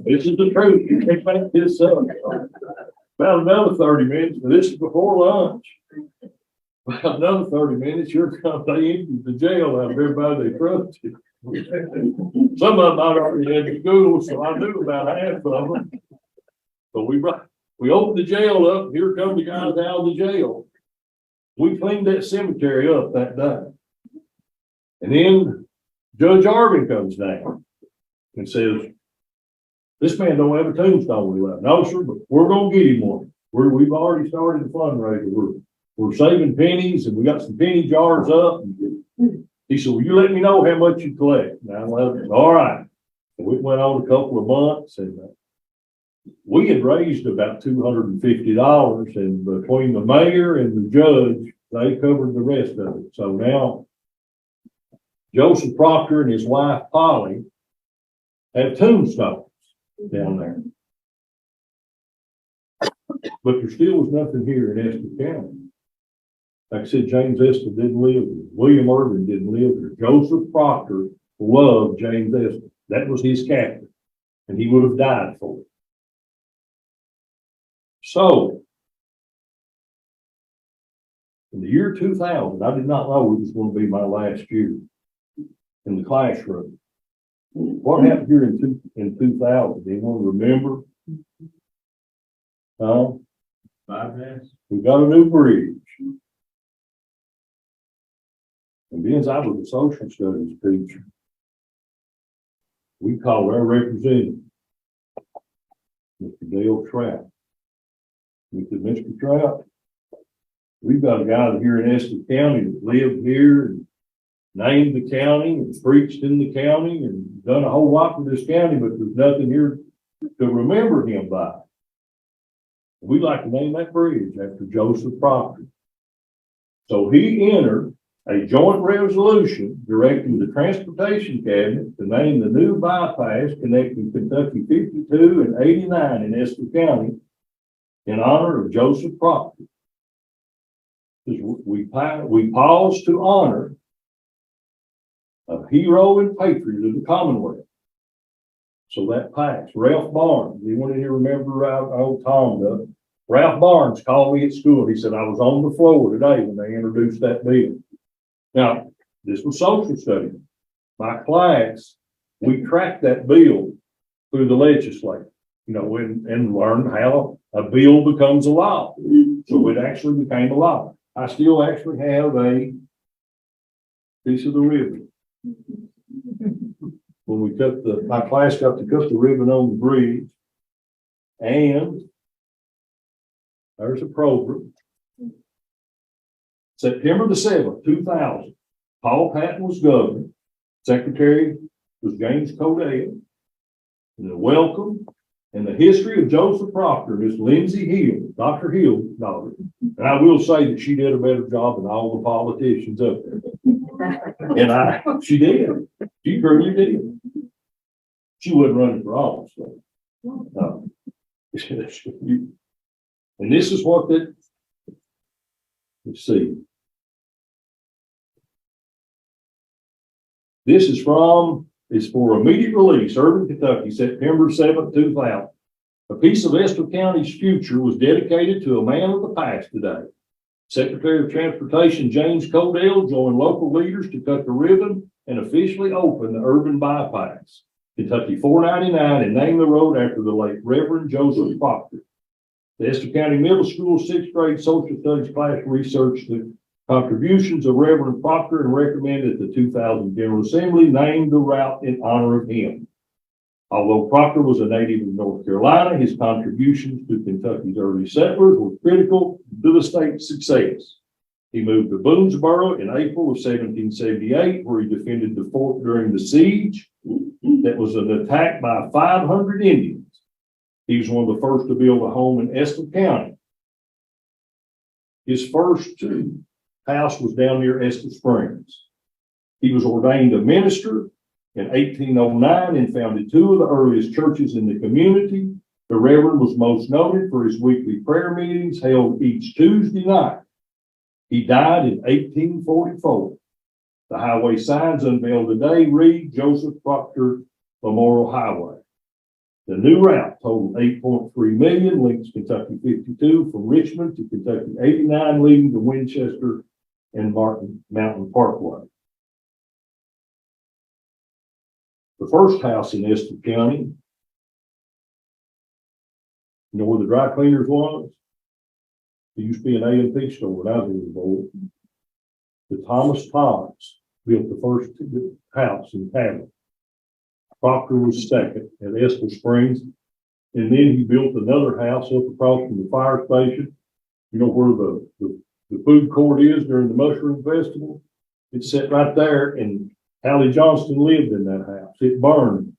This is the truth. You can't make this up. About another 30 minutes, but this is before lunch. About another 30 minutes, here comes they emptied the jail out of everybody they trusted. Some of them I'd already had to school, so I knew about half of them. But we opened the jail up. Here come the guys out of the jail. We cleaned that cemetery up that day. And then Judge Arvin comes down and says, this man don't have a tombstone left. No, sir, but we're going to get him one. We've already started the fundraiser. We're saving pennies, and we got some penny jars up. He said, well, you let me know how much you collect. Now, all right. And we went on a couple of months, and we had raised about $250, and between the mayor and the judge, they covered the rest of it. So now Joseph Proctor and his wife Polly have tombstones down there. But there still was nothing here in Estill County. Like I said, James Estill didn't live there. William Irvin didn't live there. Joseph Proctor loved James Estill. That was his captain, and he would have died for it. So, in the year 2000, I did not know it was going to be my last year in the classroom. What happened here in 2000? Anyone remember? Bypass. We got a new bridge. And being I was a social studies teacher, we called our representative, Mr. Dale Trout. We said, Mr. Trout, we've got a guy here in Estill County that lived here and named the county and preached in the county and done a whole lot for this county, but there's nothing here to remember him by. We'd like to name that bridge after Joseph Proctor. So he entered a joint resolution directing the Transportation Cabinet to name the new bypass connecting Kentucky 52 and 89 in Estill County in honor of Joseph Proctor. We paused to honor a hero and patriot of the Commonwealth. So that pass, Ralph Barnes, anyone in here remember old Tom does? Ralph Barnes called me at school. He said, I was on the floor today when they introduced that bill. Now, this was social studies. My class, we tracked that bill through the legislature, and learned how a bill becomes a law. So it actually became a law. I still actually have a piece of the ribbon. When my class got to cut the ribbon on the bridge, and there's a program. September the 7th, 2000, Paul Patton was governor. Secretary was James Codell. And the welcome and the history of Joseph Proctor, Miss Lindsay Hill, Dr. Hill's daughter. And I will say that she did a better job than all the politicians up there. And she did. She really did. She wasn't running for office, though. And this is what let's see. This is for immediate release, Urban, Kentucky, September 7th, 2000. A piece of Estill County's future was dedicated to a man of the past today. Secretary of Transportation James Codell joined local leaders to cut the ribbon and officially open the urban bypass, Kentucky 499, and name the road after the late Reverend Joseph Proctor. The Estill County Middle School 6th grade social studies class researched the contributions of Reverend Proctor and recommended the 2000 General Assembly named the route in honor of him. Although Proctor was a native of North Carolina, his contributions to Kentucky's early settlers were critical to the state's success. He moved to Boonesboro in April of 1778, where he defended the fort during the siege that was an attack by 500 Indians. He was one of the first to build a home in Estill County. His first house was down near Estill Springs. He was ordained a minister in 1809 and founded two of the earliest churches in the community. The Reverend was most noted for his weekly prayer meetings held each Tuesday night. He died in 1844. The highway signs unveiled today read Joseph Proctor Memorial Highway. The new route totaled 8.3 million, links Kentucky 52 from Richmond to Kentucky 89, leading to Winchester and Mountain Parkway. The first house in Estill County, you know where the dry cleaners was? There used to be an A&P store when I was a little boy. The Thomas Potts built the first house in town. Proctor was second at Estill Springs. And then he built another house up across from the fire station. You know where the food court is during the mushroom festival? It's set right there, and Hallie Johnston lived in that house. It burned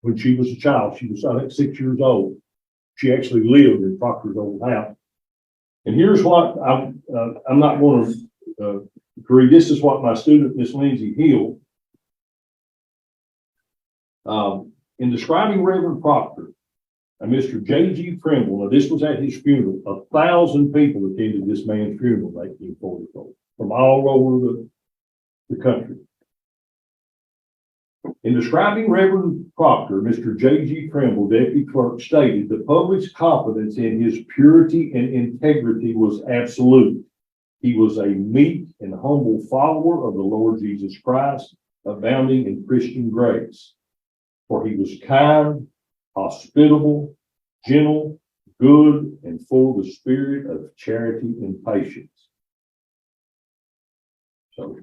when she was a child. She was, I think, 6 years old. She actually lived in Proctor's old house. And here's what I'm not going to agree. This is what my student, Miss Lindsay Hill, in describing Reverend Proctor and Mr. J.G. Trimble, now this was at his funeral. 1,000 people attended this man's funeral in 1844 from all over the country. In describing Reverend Proctor, Mr. J.G. Trimble, deputy clerk, stated the public's confidence in his purity and integrity was absolute. He was a meek and humble follower of the Lord Jesus Christ, abounding in Christian grace. For he was kind, hospitable, gentle, good, and full of the spirit of charity and patience. So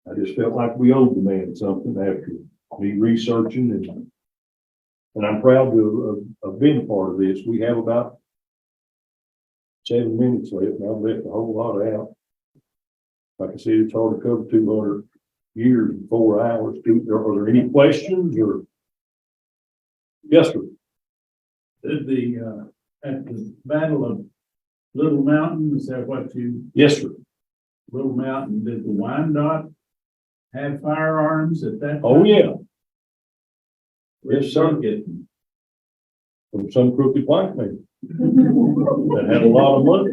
I just felt like we owed the man something after me researching, and I'm proud to have been a part of this. We have about 7 minutes left, and I've left a whole lot out. Like I said, it's hard to cover 200 years in 4 hours. Are there any questions or? Yes, sir. Did at the Battle of Little Mountain, is that what you? Yes, sir. Little Mountain, did the Wyandotte have firearms at that time? Oh, yeah. Where'd Yes, sir. they get them? From some crooked white man that had a lot of money.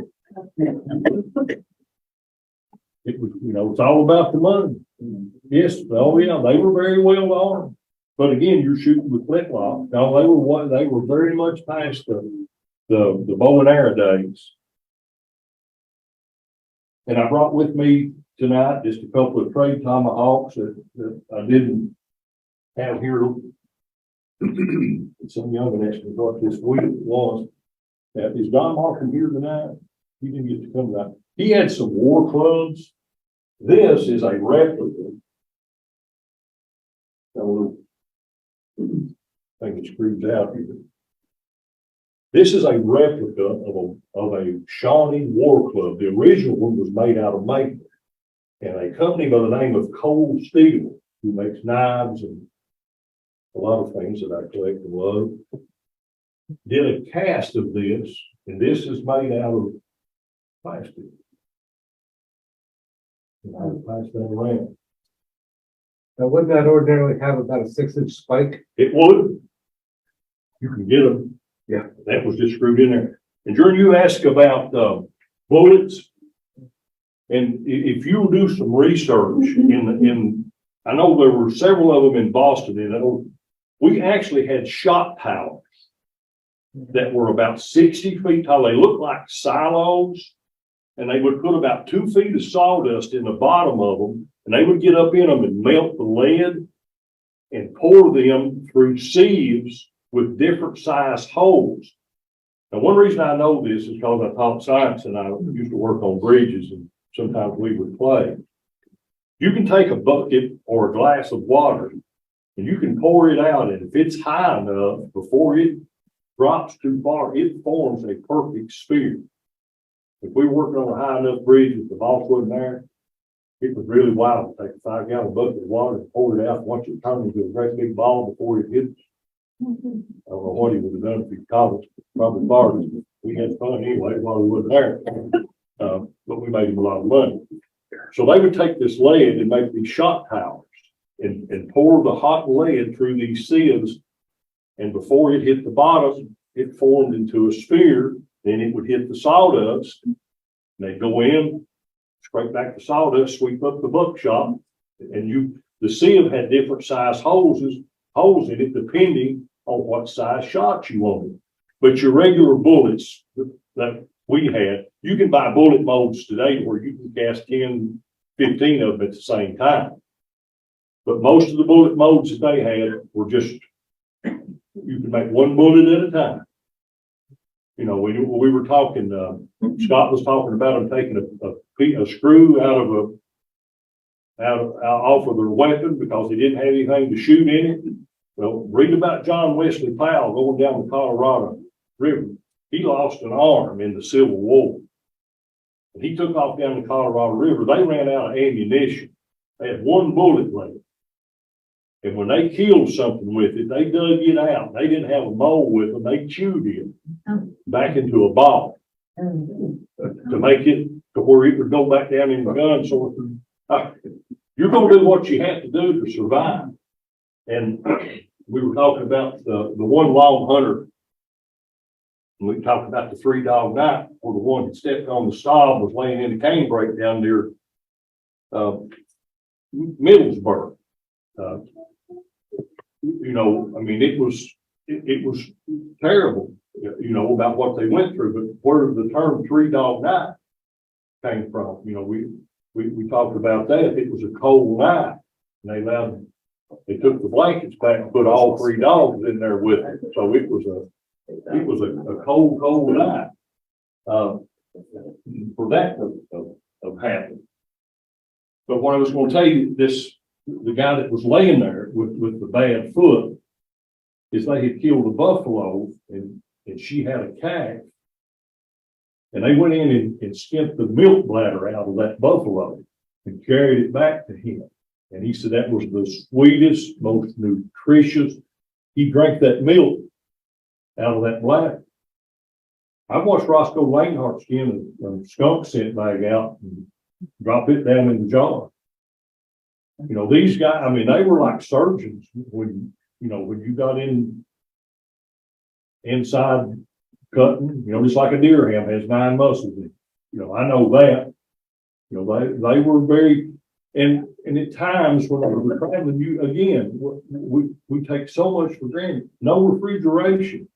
It was, it's all about the money. Yes, oh yeah, they were very well armed. But again, you're shooting with flintlock. No, they were very much past the bow and arrow days. And I brought with me tonight just a couple of trade tomahawks that I didn't have here. Some young one asked me what this week was. Is Don Markham here tonight? He didn't get to come tonight. He had some war clubs. This is a replica. I think it screws out here. This is a replica of a Shawnee war club. The original one was made out of maple. And a company by the name of Cold Steel, who makes knives and a lot of things that I collect and love, did a cast of this, and this is made out of plastic. And I will pass that around. Now, wouldn't that ordinarily have about a 6-inch spike? It would. You can get them. Yeah. That was just screwed in there. And Jordan, you asked about bullets. And if you'll do some research I know there were several of them in Boston, and we actually had shot towers that were about 60 feet tall. They looked like silos, and they would put about 2 feet of sawdust in the bottom of them, and they would get up in them and melt the lead and pour them through sieves with different size holes. Now, one reason I know this is because I taught science and I used to work on bridges, and sometimes we would play. You can take a bucket or a glass of water and you can pour it out, and if it's high enough, before it drops too far, it forms a perfect sphere. If we were working on a high enough bridge with the boss wasn't there, it was really wild to take a 5-gallon bucket of water and pour it out and watch it turn into a great big ball before it hit. I don't know what he would have done if he caught us, probably farted. We had fun anyway while he wasn't there. But we made him a lot of money. So they would take this lead and make these shot towers and pour the hot lead through these sieves. And before it hit the bottom, it formed into a sphere. Then it would hit the sawdust. And they'd go in, scrape back the sawdust, sweep up the buckshot. And the sieve had different size holes in it depending on what size shot you wanted. But your regular bullets, that we had. You can buy bullet molds today where you can cast 10, 15 of them at the same time. But most of the bullet molds that they had were just, you could make one bullet at a time. You know, when we were talking, Scott was talking about them taking a screw off of their weapon because they didn't have anything to shoot in it. Well, read about John Wesley Powell going down the Colorado River. He lost an arm in the Civil War. And he took off down the Colorado River. They ran out of ammunition. They had one bullet left. And when they killed something with it, they dug it out. They didn't have a mold with them. They chewed it back into a ball to make it to where it would go back down in the gun. So you're going to do what you have to do to survive. And we were talking about the one long hunter. And we talked about the 3-dog night where the one that stepped on the stop was laying in a cane brake down near Middlesboro. You know, I mean, it was terrible, you know, about what they went through, but where the term 3-dog night came from, you know, we talked about that. It was a cold night, and they took the blankets back and put all 3 dogs in there with it. So it was a cold night for that to happen. But what I was going to tell you, the guy that was laying there with the bad foot, is they had killed a buffalo and she had a calf. And they went in and skinned the milk bladder out of that buffalo and carried it back to him. And he said that was the sweetest, most nutritious. He drank that milk out of that bladder. I watched Roscoe Lanehart skin a skunk scent bag out and drop it down in the jar. You know, these guys, I mean, they were like surgeons when you got inside cutting, you know, just like a deer ham has 9 muscles in it. You know, I know that. You know, they were very, and at times when we were traveling, we take so much for granted. No refrigeration.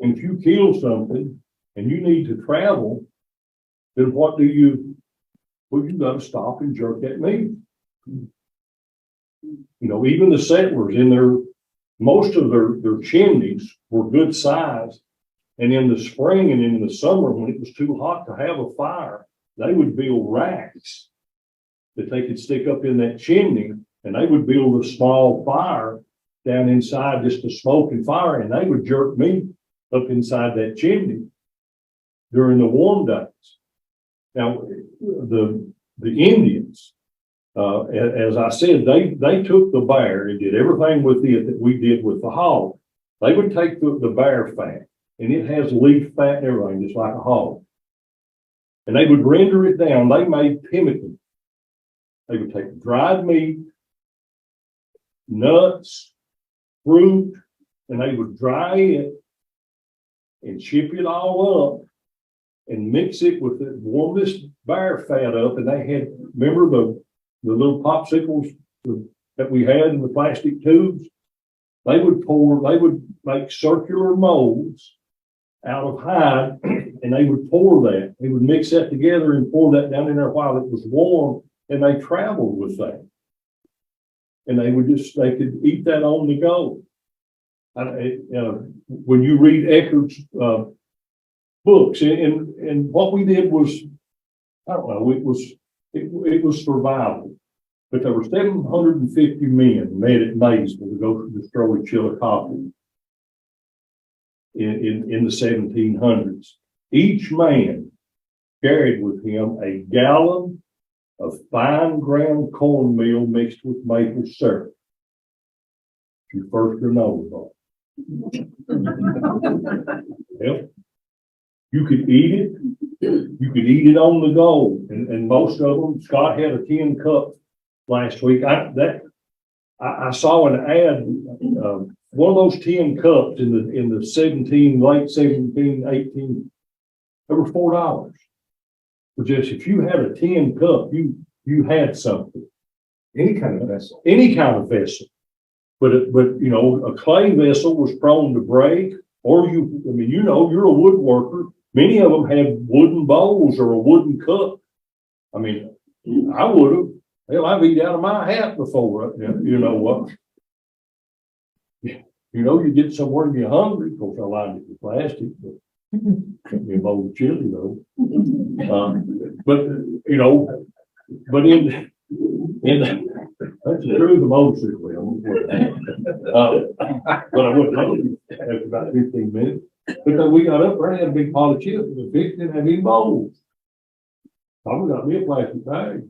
And if you kill something and you need to travel, then what do you got to stop and jerk that meat. You know, even the settlers most of their chimneys were good size. And in the spring and in the summer, when it was too hot to have a fire, they would build racks that they could stick up in that chimney, and they would build a small fire down inside, just a smoking fire, and they would jerk meat up inside that chimney during the warm days. Now, the Indians, as I said, they took the bear and did everything with it that we did with the hog. They would take the bear fat, and it has leaf fat and everything, just like a hog. And they would render it down. They made pemmican. They would take dried meat, nuts, fruit, and they would dry it and chip it all up and mix it with the warmest bear fat up. And they had, remember the little popsicles that we had in the plastic tubes? They would make circular molds out of hide, and they would pour that. They would mix that together and pour that down in there while it was warm, and they traveled with that. And they could eat that on the go. When you read Eckert's books, and what we did was, I don't know, it was survival. But there were 750 men met at Maysville to go destroy Chillicothe in the 1700s. Each man carried with him a gallon of fine ground cornmeal mixed with maple syrup. Your first granola bar. Well, you could eat it. You could eat it on the go, and most of them. Scott had a tin cup last week. I saw an ad. One of those tin cups in the late 17, 18. They were $4. But just if you had a tin cup, you had something. Any kind of vessel. Any kind of vessel. But you know, a clay vessel was prone to break, or you're a woodworker. Many of them have wooden bowls or a wooden cup. I mean, I would have. Hell, I've eaten out of my hat before. You know what? You know, you get somewhere and you're hungry. Of course, I lined it with plastic, but can't be a bowl of chili though. But you know, but in that's true. The motorcycle. But I wasn't hungry after about 15 minutes because we got up there and had a big pot of chips. The fish didn't have any bowls. I got me a plastic bag.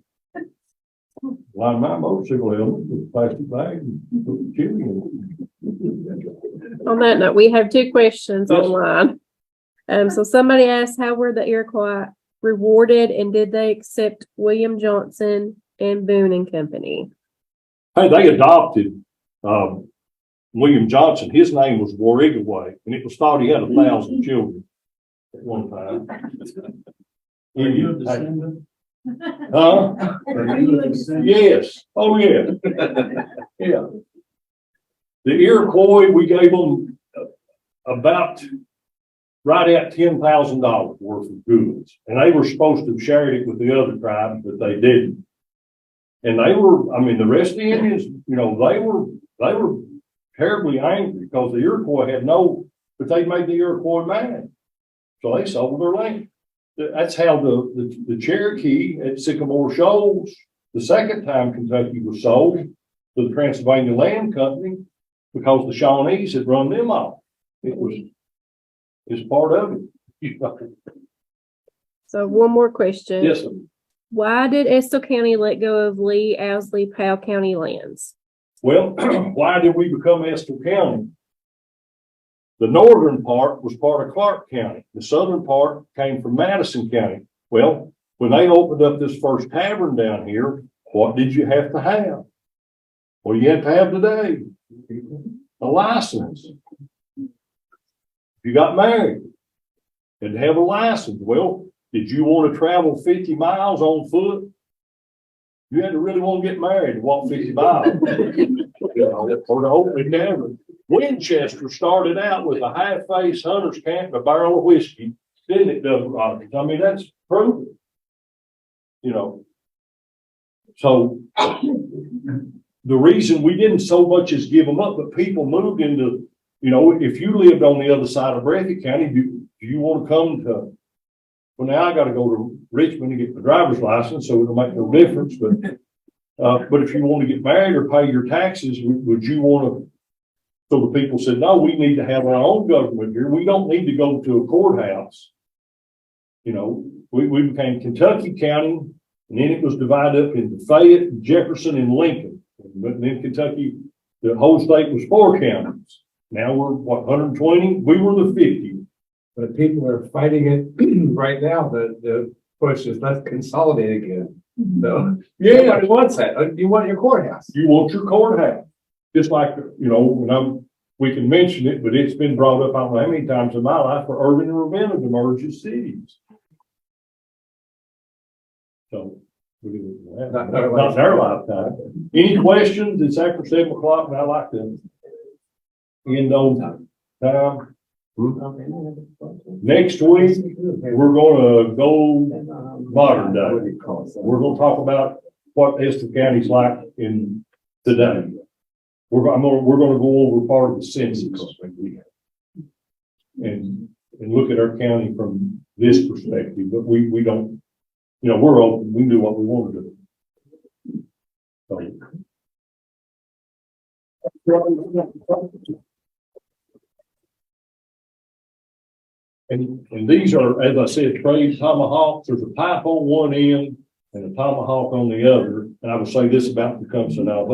Line my motorcycle helmet with a plastic bag and put the chili in it. On that note, we have two questions Yes. online. So somebody asked, how were the Iroquois rewarded and did they accept William Johnson and Boone and Company? Hey, they adopted, William Johnson. His name was Warrigaway, and it was thought he had 1,000 children at one time. Are you a descendant? Huh? Are you a descendant? Yes. Oh, yeah. Yeah. The Iroquois, we gave them about right at $10,000 worth of goods. And they were supposed to have shared it with the other tribes, but they didn't. And they were, I mean, the rest of the Indians, you know, they were terribly angry because the Iroquois had but they made the Iroquois mad. So they sold their land. That's how the Cherokee at Sycamore Shoals, the second time Kentucky was sold to the Transylvania Land Company because the Shawnees had run them off. It's part of it. So one more question. Yes, sir. Why did Estill County let go of Lee, Owsley, Powell County lands? Well, why did we become Estill County? The northern part was part of Clark County. The southern part came from Madison County. Well, when they opened up this first tavern down here, what did you have to have? What do you have to have today? A license. If you got married, you had to have a license. Well, did you want to travel 50 miles on foot? You had to really want to get married to walk 50 miles. You know, for the opening tavern. Winchester started out with a half-face hunter's camp and a barrel of whiskey. Didn't it, Doug Rogers? I mean, that's proven. You know. So the reason we didn't so much as give them up, but people moved into, you know, if you lived on the other side of Breathitt County, do you want to come to, well, now I got to go to Richmond and get my driver's license, so it'll make no difference. But if you want to get married or pay your taxes, would you want to? So the people said, no, we need to have our own government here. We don't need to go to a courthouse. You know, we became Kentucky County, and then it was divided up into Fayette, Jefferson, and Lincoln. But then Kentucky, the whole state was 4 counties. Now we're, what, 120? We were the 50. But people are fighting it right now. The push is let's consolidate again. So everybody wants that. You want your courthouse. You want your courthouse. Just like, you know, we can mention it, but it's been brought up I don't know how many times in my life for urban and rural to merge as cities. So, not in our lifetime. Any questions? It's after 7 o'clock and I like to end on time. Next week, we're going to go modern day. We're going to talk about what Estill County's like in today. We're going to go over part of the census and look at our county from this perspective. But we don't, you know, we're open. We can do what we want to do. And these are, as I said, trade tomahawks. There's a pipe on one end and a tomahawk on the other. And I will say this about Tecumseh now.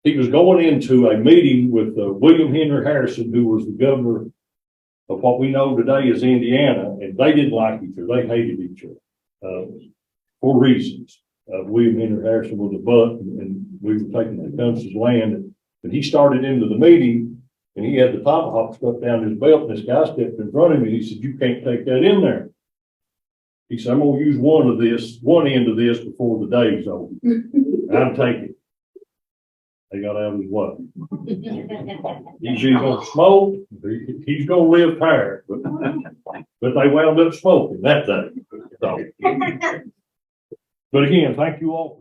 He was going into a meeting with William Henry Harrison, who was the governor of what we know today as Indiana, and they didn't like each other. They hated each other for reasons. William Henry Harrison was a butt, and we were taking Tecumseh's land. And he started into the meeting, and he had the tomahawk stuck down his belt, and this guy stepped in front of him, and he said, "You can't take that in there." He said, "I'm going to use one end of this before the day's over. I'm taking it." They got out of his way. He's either gonna smoke, he's gonna live tired, but they wound up smoking that day. So. But again, thank you all.